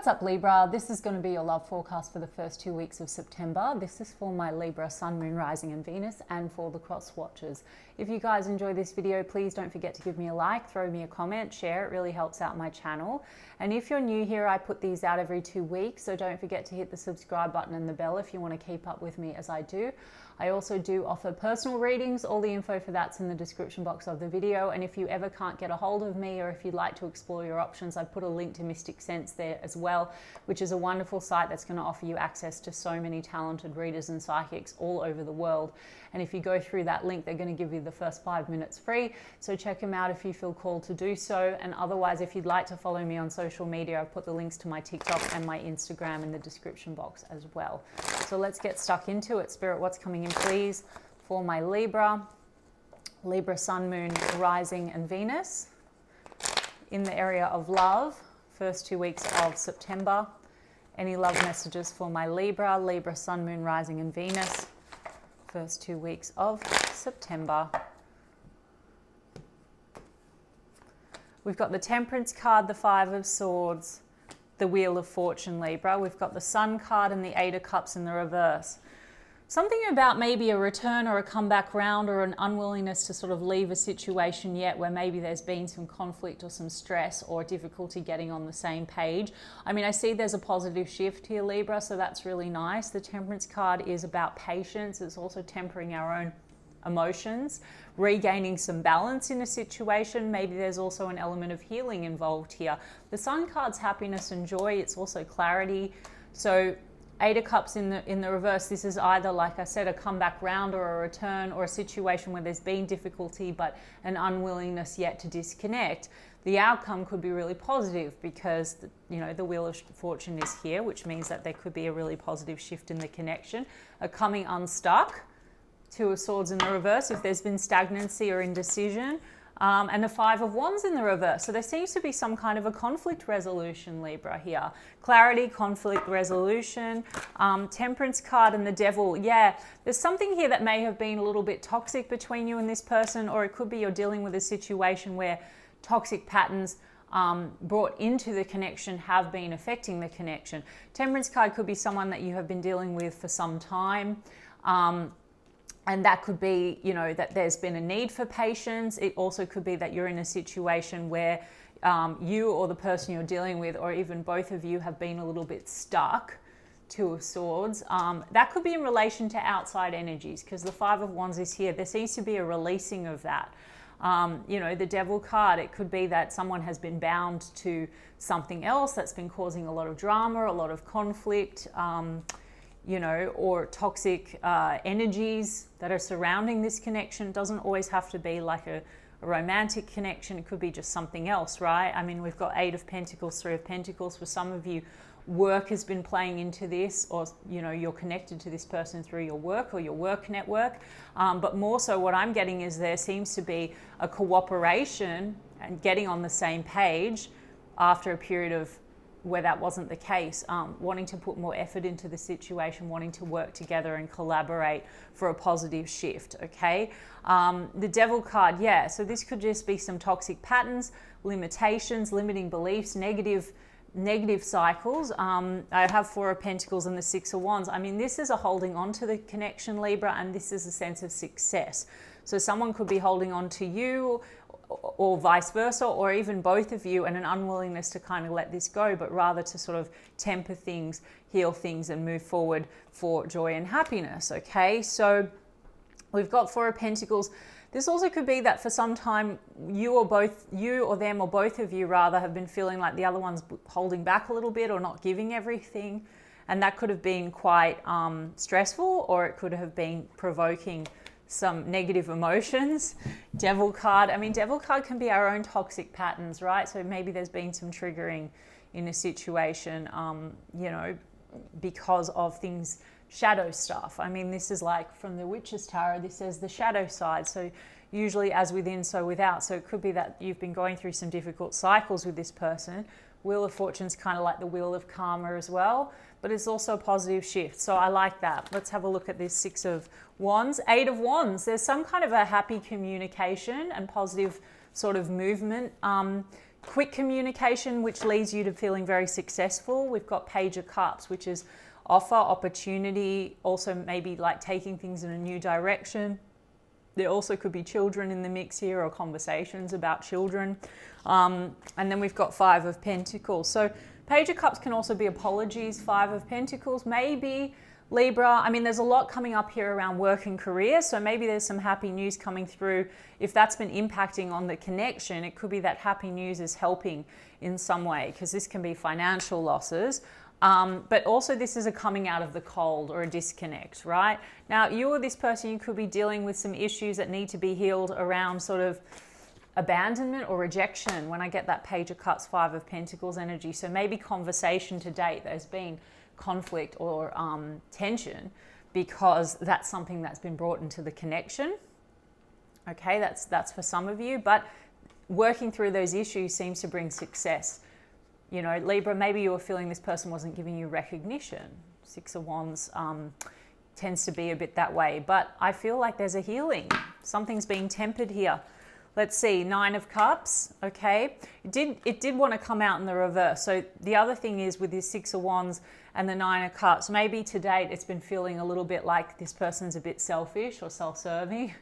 What's up, Libra? This is going to be your love forecast for the first 2 weeks of September. This is for my Libra Sun, Moon, Rising and Venus, and for the cross watchers. If you guys enjoy this video, please don't forget to give me a like, throw me a comment, share. It really helps out my channel. And if you're new here, I put these out every 2 weeks, so don't forget to hit the subscribe button and the bell if you want to keep up with me as I do. I also do offer personal readings. All the info for that's in the description box of the video. And if you ever can't get a hold of me, or if you'd like to explore your options, I put a link to Mystic Sense there as well, which is a wonderful site that's going to offer you access to so many talented readers and psychics all over the world. And if you go through that link, they're going to give you the first 5 minutes free. So check them out if you feel called to do so. And otherwise, if you'd like to follow me on social media, I've put the links to my TikTok and my Instagram in the description box as well. So let's get stuck into it. Spirit, what's coming in, please, for my Libra Sun, Moon, Rising and Venus in the area of love, first 2 weeks of September. Any love messages for my Libra Sun, Moon, Rising and Venus, first 2 weeks of September. We've got the Temperance card, the Five of Swords, the Wheel of Fortune, Libra. We've got the Sun card and the Eight of Cups in the reverse. Something about maybe a return or a comeback round, or an unwillingness to sort of leave a situation yet where maybe there's been some conflict or some stress or difficulty getting on the same page. I mean, I see there's a positive shift here, Libra, so that's really nice. The Temperance card is about patience. It's also tempering our own emotions, regaining some balance in a situation. Maybe there's also an element of healing involved here. The Sun card's happiness and joy. It's also clarity. So Eight of Cups in the reverse, this is either, like I said, a comeback round or a return, or a situation where there's been difficulty but an unwillingness yet to disconnect. The outcome could be really positive because, the Wheel of Fortune is here, which means that there could be a really positive shift in the connection, a coming unstuck. Two of Swords in the reverse if there's been stagnancy or indecision. And the Five of Wands in the reverse. So there seems to be some kind of a conflict resolution, Libra, here. Clarity, conflict resolution, Temperance card and the Devil. Yeah, there's something here that may have been a little bit toxic between you and this person, or it could be you're dealing with a situation where toxic patterns brought into the connection have been affecting the connection. Temperance card could be someone that you have been dealing with for some time. And that could be, that there's been a need for patience. It also could be that you're in a situation where you or the person you're dealing with, or even both of you, have been a little bit stuck. Two of Swords. That could be in relation to outside energies, because the Five of Wands is here. There seems to be a releasing of that. The Devil card, it could be that someone has been bound to something else that's been causing a lot of drama, a lot of conflict, or toxic energies that are surrounding this connection. It doesn't always have to be like a romantic connection. It could be just something else, right? I mean, we've got Eight of Pentacles, Three of Pentacles. For some of you, work has been playing into this, or, you're connected to this person through your work or your work network. But more so what I'm getting is there seems to be a cooperation and getting on the same page after a period of where that wasn't the case, wanting to put more effort into the situation, wanting to work together and collaborate for a positive shift, okay? The Devil card, yeah, so this could just be some toxic patterns, limitations, limiting beliefs, negative cycles. I have Four of Pentacles and the Six of Wands. I mean, this is a holding on to the connection, Libra, and this is a sense of success. So someone could be holding on to you, or vice versa, or even both of you, and an unwillingness to kind of let this go, but rather to sort of temper things, heal things, and move forward for joy and happiness, okay? So we've got Four of Pentacles. This also could be that for some time, you or them, or both of you rather, have been feeling like the other one's holding back a little bit or not giving everything. And that could have been quite stressful, or it could have been provoking some negative emotions. Devil card. I mean, Devil card can be our own toxic patterns, right? So maybe there's been some triggering in a situation, because of things, shadow stuff. I mean, this is like from the Witch's Tarot, this says the shadow side. So usually as within, so without. So it could be that you've been going through some difficult cycles with this person. Wheel of Fortune's kind of like the wheel of karma as well, but it's also a positive shift. So I like that. Let's have a look at this Six of Wands. Eight of Wands. There's some kind of a happy communication and positive sort of movement. quick communication, which leads you to feeling very successful. We've got Page of Cups, which is offer, opportunity, also maybe like taking things in a new direction. There also could be children in the mix here, or conversations about children. And then we've got Five of Pentacles. So Page of Cups can also be apologies. Five of Pentacles, maybe Libra. I mean, there's a lot coming up here around work and career. So maybe there's some happy news coming through. If that's been impacting on the connection, it could be that happy news is helping in some way, because this can be financial losses. But also this is a coming out of the cold or a disconnect, right? Now, you or this person, you could be dealing with some issues that need to be healed around sort of abandonment or rejection when I get that Page of Cups, Five of Pentacles energy. So maybe conversation to date, there's been conflict or tension, because that's something that's been brought into the connection. Okay, that's for some of you, but working through those issues seems to bring success. You know, Libra, maybe you were feeling this person wasn't giving you recognition. Six of Wands tends to be a bit that way, but I feel like there's a healing. Something's being tempered here. Let's see, Nine of Cups, okay. It did want to come out in the reverse. So the other thing is with this Six of Wands and the Nine of Cups, maybe to date it's been feeling a little bit like this person's a bit selfish or self-serving,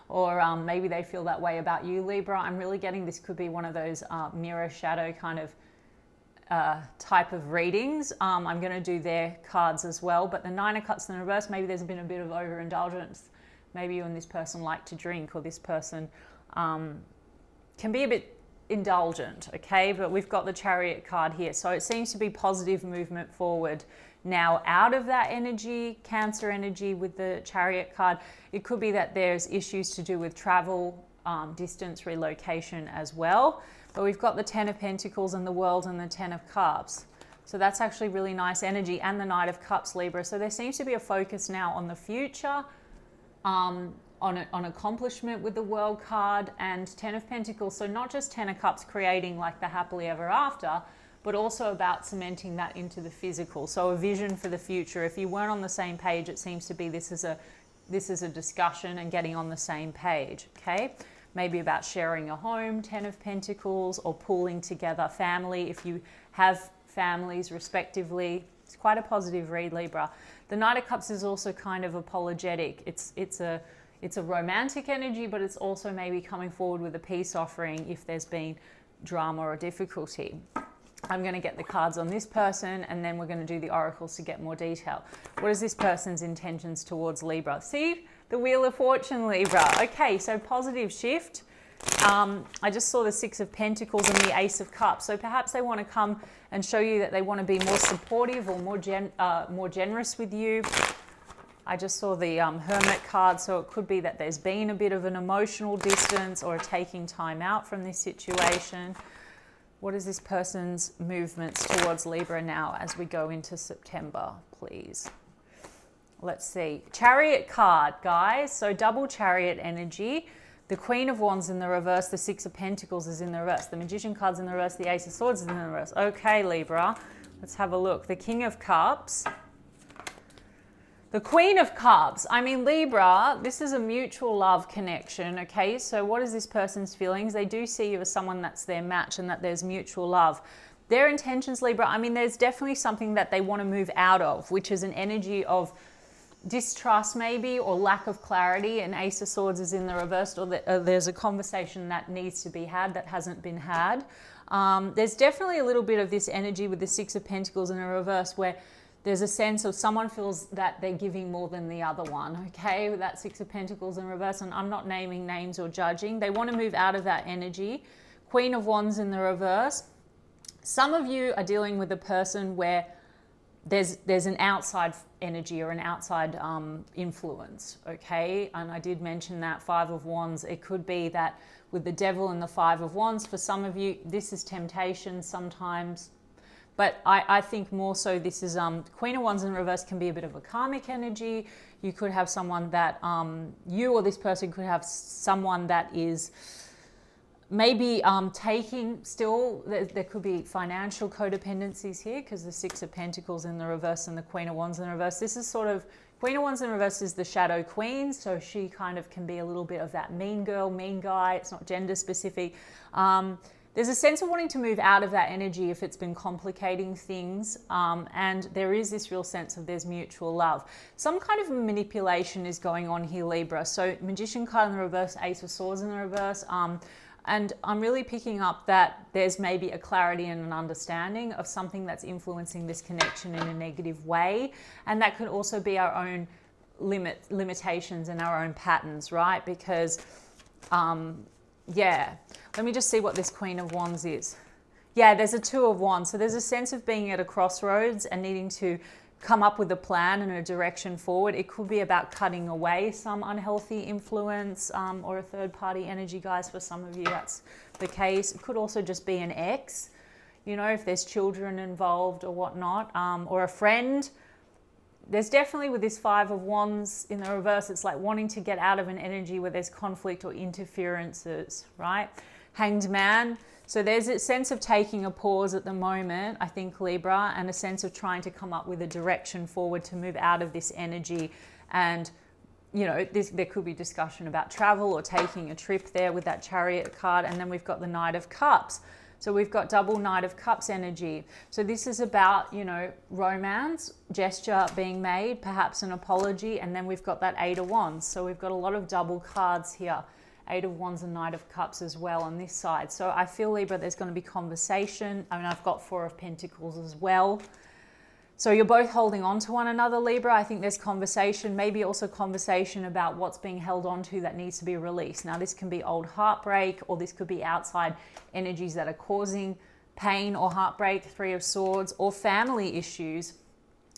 or maybe they feel that way about you, Libra. I'm really getting this could be one of those mirror shadow kind of type of readings. I'm going to do their cards as well, but the Nine of Cups in the reverse, maybe there's been a bit of overindulgence. Maybe you and this person like to drink, or this person can be a bit indulgent, okay? But we've got the Chariot card here, so it seems to be positive movement forward. Now, out of that energy, Cancer energy with the Chariot card, it could be that there's issues to do with travel, distance, relocation as well. But we've got the Ten of Pentacles and the World and the Ten of Cups. So that's actually really nice energy, and the Knight of Cups, Libra. So there seems to be a focus now on the future, on accomplishment with the World card and Ten of Pentacles. So not just Ten of Cups creating like the happily ever after, but also about cementing that into the physical. So a vision for the future. If you weren't on the same page, it seems to be this is a discussion and getting on the same page, okay? Maybe about sharing a home, Ten of Pentacles, or pooling together family if you have families respectively. It's quite a positive read, Libra. The Knight of Cups is also kind of apologetic. It's a romantic energy, but it's also maybe coming forward with a peace offering if there's been drama or difficulty. I'm going to get the cards on this person, and then we're going to do the oracles to get more detail. What is this person's intentions towards Libra? See, the Wheel of Fortune, Libra. Okay, so positive shift. I just saw the Six of Pentacles and the Ace of Cups. So perhaps they want to come and show you that they want to be more supportive or more generous with you. I just saw the Hermit card, so it could be that there's been a bit of an emotional distance or taking time out from this situation. What is this person's movements towards Libra now as we go into September, please? Let's see. Chariot card, guys. So double Chariot energy. The Queen of Wands in the reverse. The Six of Pentacles is in the reverse. The Magician card's in the reverse. The Ace of Swords is in the reverse. Okay, Libra. Let's have a look. The King of Cups. The Queen of Cups. I mean, Libra, this is a mutual love connection, okay? So what is this person's feelings? They do see you as someone that's their match and that there's mutual love. Their intentions, Libra, I mean, there's definitely something that they want to move out of, which is an energy of distrust maybe, or lack of clarity. And Ace of Swords is in the reverse, or there's a conversation that needs to be had that hasn't been had. There's definitely a little bit of this energy with the Six of Pentacles in the reverse where there's a sense of someone feels that they're giving more than the other one, okay? With that Six of Pentacles in reverse, and I'm not naming names or judging. They want to move out of that energy. Queen of Wands in the reverse. Some of you are dealing with a person where there's an outside energy or an outside influence, okay? And I did mention that Five of Wands. It could be that with the Devil and the Five of Wands, for some of you, this is temptation sometimes. But I think more so this is Queen of Wands in reverse can be a bit of a karmic energy. You could have someone that, you or this person could have someone that is maybe taking still, there could be financial codependencies here because the Six of Pentacles in the reverse and the Queen of Wands in the reverse. This is sort of, Queen of Wands in reverse is the shadow queen, so she kind of can be a little bit of that mean girl, mean guy. It's not gender specific. there's a sense of wanting to move out of that energy if it's been complicating things. And there is this real sense of there's mutual love. Some kind of manipulation is going on here, Libra. So Magician card in the reverse, Ace of Swords in the reverse. And I'm really picking up that there's maybe a clarity and an understanding of something that's influencing this connection in a negative way. And that could also be our own limitations and our own patterns, right? Because, yeah, let me just see what this Queen of Wands is. Yeah, there's a Two of Wands. So there's a sense of being at a crossroads and needing to come up with a plan and a direction forward. It could be about cutting away some unhealthy influence or a third-party energy, guys. For some of you, that's the case. It could also just be an ex, you know, if there's children involved or whatnot, or a friend. There's definitely, with this Five of Wands in the reverse, it's like wanting to get out of an energy where there's conflict or interferences, right? Hanged Man. So there's a sense of taking a pause at the moment, I think, Libra, and a sense of trying to come up with a direction forward to move out of this energy. And, you know, there could be discussion about travel or taking a trip there with that Chariot card. And then we've got the Knight of Cups. So we've got double Knight of Cups energy. So this is about, you know, romance, gesture being made, perhaps an apology. And then we've got that Eight of Wands. So we've got a lot of double cards here. Eight of Wands and Knight of Cups as well on this side. So I feel, Libra, there's going to be conversation. I mean, I've got Four of Pentacles as well. So you're both holding on to one another, Libra. I think there's conversation, maybe also conversation about what's being held on to that needs to be released. Now, this can be old heartbreak, or this could be outside energies that are causing pain or heartbreak, Three of Swords, or family issues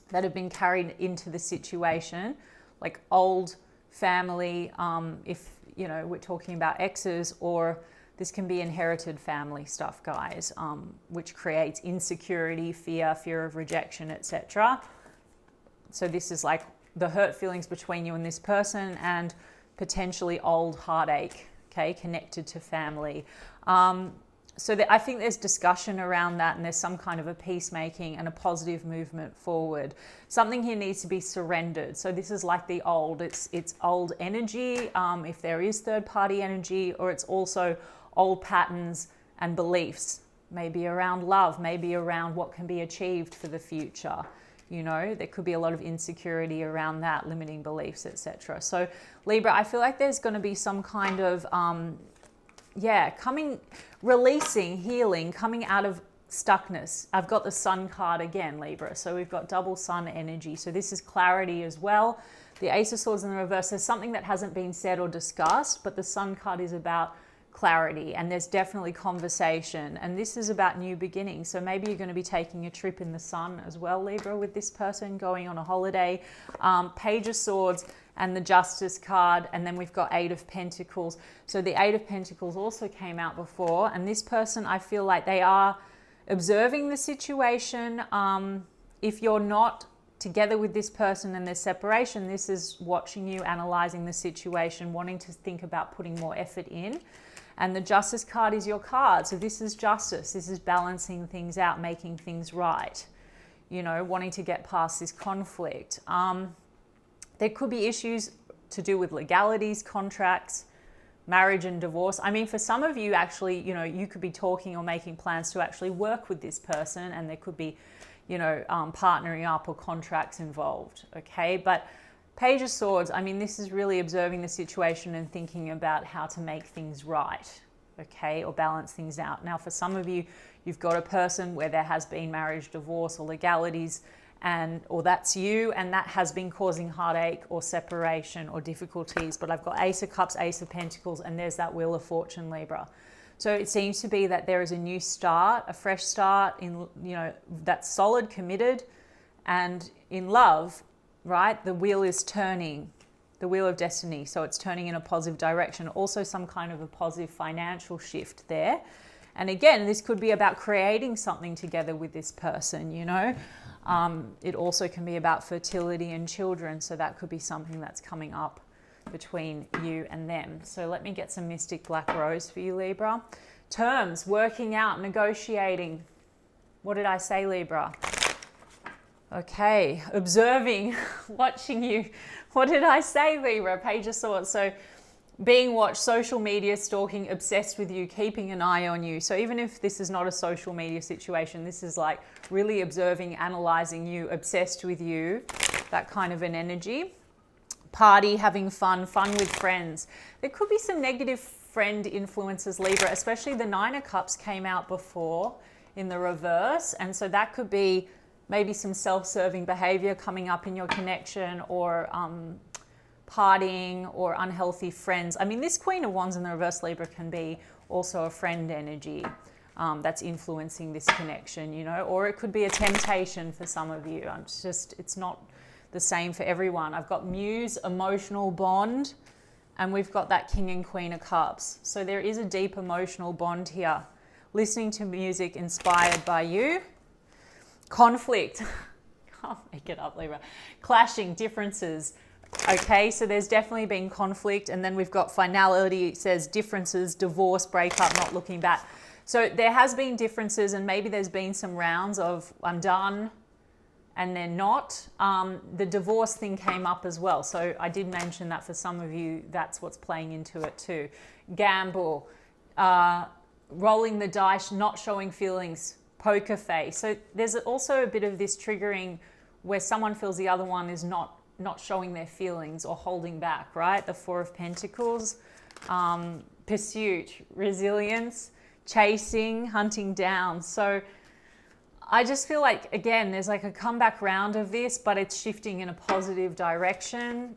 that have been carried into the situation, like old family, if, you know, we're talking about exes, or this can be inherited family stuff, guys, which creates insecurity, fear of rejection, etc. So this is like the hurt feelings between you and this person, and potentially old heartache, okay, connected to family. So I think there's discussion around that, and there's some kind of a peacemaking and a positive movement forward. Something here needs to be surrendered. So this is like the old, it's old energy, if there is third-party energy, or it's also old patterns and beliefs, maybe around love, maybe around what can be achieved for the future. You know, there could be a lot of insecurity around that, limiting beliefs, etc. So Libra, I feel like there's going to be some kind of releasing, healing, coming out of stuckness. I've got the Sun card again, Libra. So we've got double Sun energy. So this is clarity as well. The Ace of Swords in the reverse is something that hasn't been said or discussed, but the Sun card is about clarity, and there's definitely conversation, and this is about new beginnings. So maybe you're going to be taking a trip in the sun as well, Libra, with this person, going on a holiday. Page of Swords and the Justice card, and then we've got Eight of Pentacles. So the Eight of Pentacles also came out before, and this person, I feel like they are observing the situation. If you're not together with this person and there's separation, this is watching you, analyzing the situation, wanting to think about putting more effort in. And the Justice card is your card. So this is justice. This is balancing things out, making things right. You know, wanting to get past this conflict. There could be issues to do with legalities, contracts, marriage and divorce. I mean, for some of you, actually, you know, you could be talking or making plans to actually work with this person, and there could be, you know, partnering up or contracts involved. Okay, but Page of Swords, I mean, this is really observing the situation and thinking about how to make things right, okay, or balance things out. Now, for some of you, you've got a person where there has been marriage, divorce, or legalities, or that's you, and that has been causing heartache or separation or difficulties. But I've got Ace of Cups, Ace of Pentacles, and there's that Wheel of Fortune, Libra. So it seems to be that there is a new start, a fresh start in, you know, that's solid, committed, and in love. Right? The wheel is turning, the wheel of destiny. So it's turning in a positive direction. Also some kind of a positive financial shift there. And again, this could be about creating something together with this person, you know. It also can be about fertility and children. So that could be something that's coming up between you and them. So let me get some Mystic Black Rose for you, Libra. Terms, working out, negotiating. What did I say, Libra? Okay, observing, watching you. What did I say, Libra? Page of Swords. So being watched, social media stalking, obsessed with you, keeping an eye on you. So even if this is not a social media situation, this is like really observing, analyzing you, obsessed with you, that kind of an energy. Party, having fun with friends. There could be some negative friend influences, Libra, especially the Nine of Cups came out before in the reverse. And so that could be maybe some self-serving behavior coming up in your connection, or partying, or unhealthy friends. I mean, this Queen of Wands in the reverse, Libra, can be also a friend energy that's influencing this connection, you know, or it could be a temptation for some of you. It's not the same for everyone. I've got Muse, emotional bond, and we've got that King and Queen of Cups. So there is a deep emotional bond here. Listening to music inspired by you. Conflict. Can't make it up, Libra. Clashing, differences. Okay, so there's definitely been conflict, and then we've got finality. It says differences, divorce, breakup, not looking back. So there has been differences, and maybe there's been some rounds of I'm done, and then not. The divorce thing came up as well. So I did mention that for some of you, that's what's playing into it too. Gamble, rolling the dice, not showing feelings, poker face. So there's also a bit of this triggering where someone feels the other one is not showing their feelings or holding back, right? The Four of Pentacles, pursuit, resilience, chasing, hunting down. So I just feel like, again, there's like a comeback round of this, but it's shifting in a positive direction.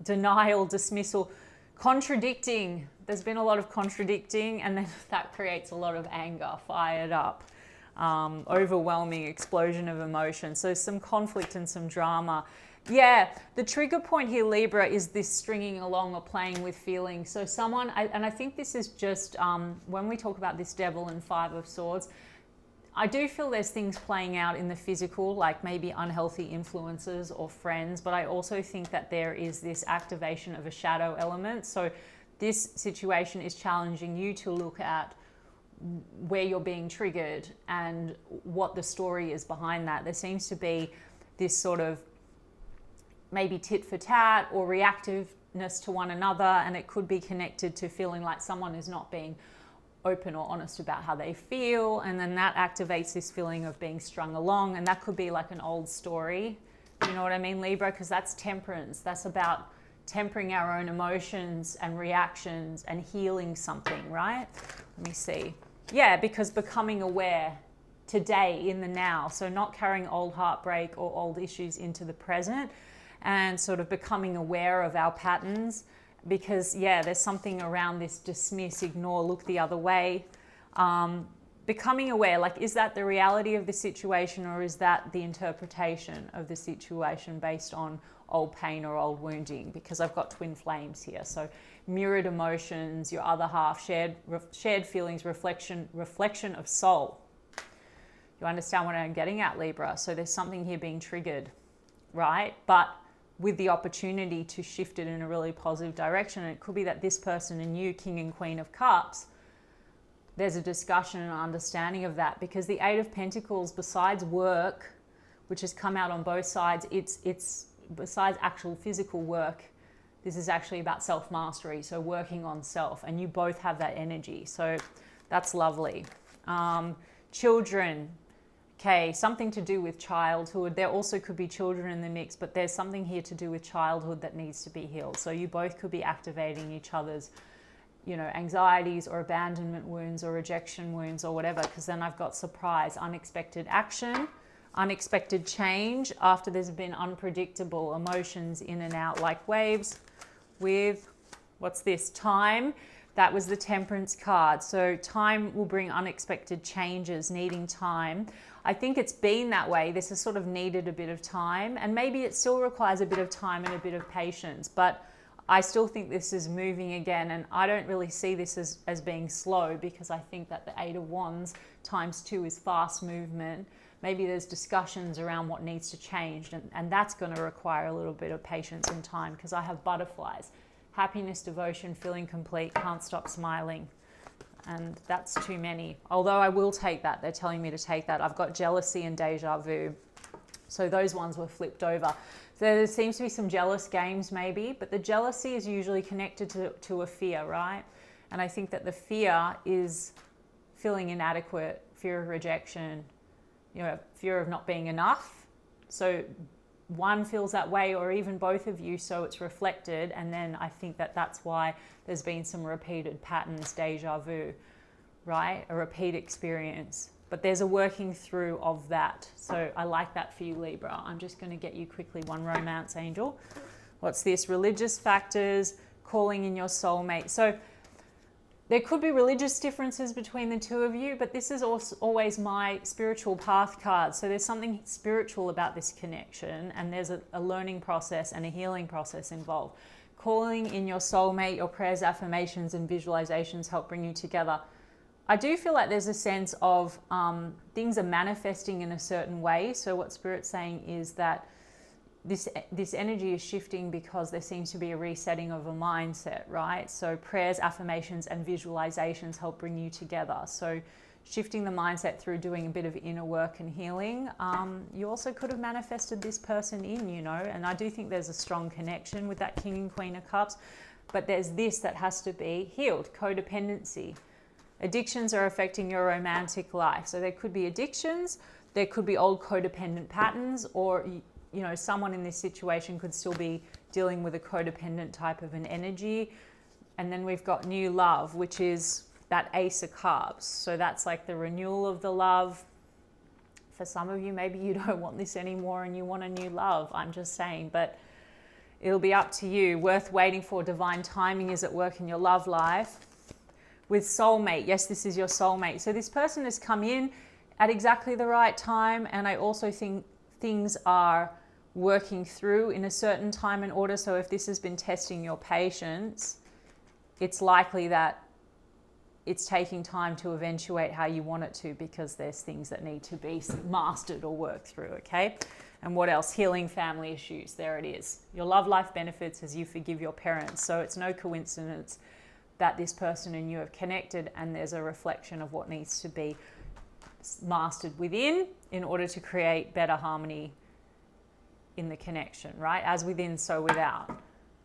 Denial, dismissal, contradicting. There's been a lot of contradicting, and then that creates a lot of anger, fired up, overwhelming explosion of emotion. So some conflict and some drama. Yeah, the trigger point here, Libra, is this stringing along or playing with feelings. So someone, and I think this is just, when we talk about this Devil and Five of Swords, I do feel there's things playing out in the physical, like maybe unhealthy influences or friends, but I also think that there is this activation of a shadow element. So this situation is challenging you to look at where you're being triggered and what the story is behind that. There seems to be this sort of maybe tit for tat or reactiveness to one another, and it could be connected to feeling like someone is not being open or honest about how they feel, and then that activates this feeling of being strung along, and that could be like an old story. You know what I mean, Libra? Because that's temperance. That's about tempering our own emotions and reactions and healing something, right? Let me see. Yeah, because becoming aware today, in the now. So not carrying old heartbreak or old issues into the present, and sort of becoming aware of our patterns. Because, yeah, there's something around this dismiss, ignore, look the other way. Becoming aware, like, is that the reality of the situation, or is that the interpretation of the situation based on old pain or old wounding? Because I've got twin flames here. So mirrored emotions, your other half, shared feelings, reflection of soul. You understand what I'm getting at, Libra? So there's something here being triggered, right? But with the opportunity to shift it in a really positive direction. And it could be that this person and you, King and Queen of Cups, there's a discussion and understanding of that, because the Eight of Pentacles, besides work, which has come out on both sides, it's besides actual physical work, this is actually about self-mastery, so working on self, and you both have that energy. So that's lovely. Children. Okay, something to do with childhood. There also could be children in the mix, but there's something here to do with childhood that needs to be healed. So you both could be activating each other's, you know, anxieties or abandonment wounds or rejection wounds or whatever, because then I've got surprise, unexpected action, unexpected change after there's been unpredictable emotions in and out like waves with, what's this, time. That was the Temperance card. So time will bring unexpected changes, needing time. I think it's been that way. This has sort of needed a bit of time, and maybe it still requires a bit of time and a bit of patience, but I still think this is moving again, and I don't really see this as being slow, because I think that the Eight of Wands ×2 is fast movement. Maybe there's discussions around what needs to change, and that's going to require a little bit of patience and time, because I have butterflies. Happiness, devotion, feeling complete, can't stop smiling. And that's too many. Although I will take that. They're telling me to take that. I've got jealousy and deja vu. So those ones were flipped over. There seems to be some jealous games maybe, but the jealousy is usually connected to a fear, right? And I think that the fear is feeling inadequate, fear of rejection, you know, fear of not being enough. So one feels that way, or even both of you, so it's reflected. And then I think that that's why there's been some repeated patterns, deja vu, right? A repeat experience. But there's a working through of that. So I like that for you, Libra. I'm just going to get you quickly one romance angel. What's this? Religious factors, calling in your soulmate. So there could be religious differences between the two of you, but this is also always my spiritual path card. So there's something spiritual about this connection, and there's a learning process and a healing process involved. Calling in your soulmate, your prayers, affirmations, and visualizations help bring you together. I do feel like there's a sense of things are manifesting in a certain way. So what Spirit's saying is that this energy is shifting because there seems to be a resetting of a mindset, right? So prayers, affirmations, and visualizations help bring you together. So shifting the mindset through doing a bit of inner work and healing. You also could have manifested this person in, you know, and I do think there's a strong connection with that King and Queen of Cups, but there's this that has to be healed, codependency. Addictions are affecting your romantic life. So there could be addictions, there could be old codependent patterns, or you know, someone in this situation could still be dealing with a codependent type of an energy. And then we've got new love, which is that Ace of Cups. So that's like the renewal of the love. For some of you, maybe you don't want this anymore and you want a new love. I'm just saying, but it'll be up to you. Worth waiting for. Divine timing is at work in your love life. With soulmate, yes, this is your soulmate. So this person has come in at exactly the right time, and I also think things are working through in a certain time and order. So if this has been testing your patience, it's likely that it's taking time to eventuate how you want it to, because there's things that need to be mastered or worked through, okay? And what else? Healing family issues. There it is. Your love life benefits as you forgive your parents. So it's no coincidence that this person and you have connected, and there's a reflection of what needs to be mastered within in order to create better harmony in the connection, right? As within, so without.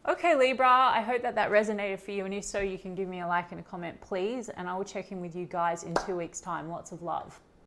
Okay, Libra, I hope that resonated for you, and if so, you can give me a like and a comment, please, and I will check in with you guys in 2 weeks' time. Lots of love.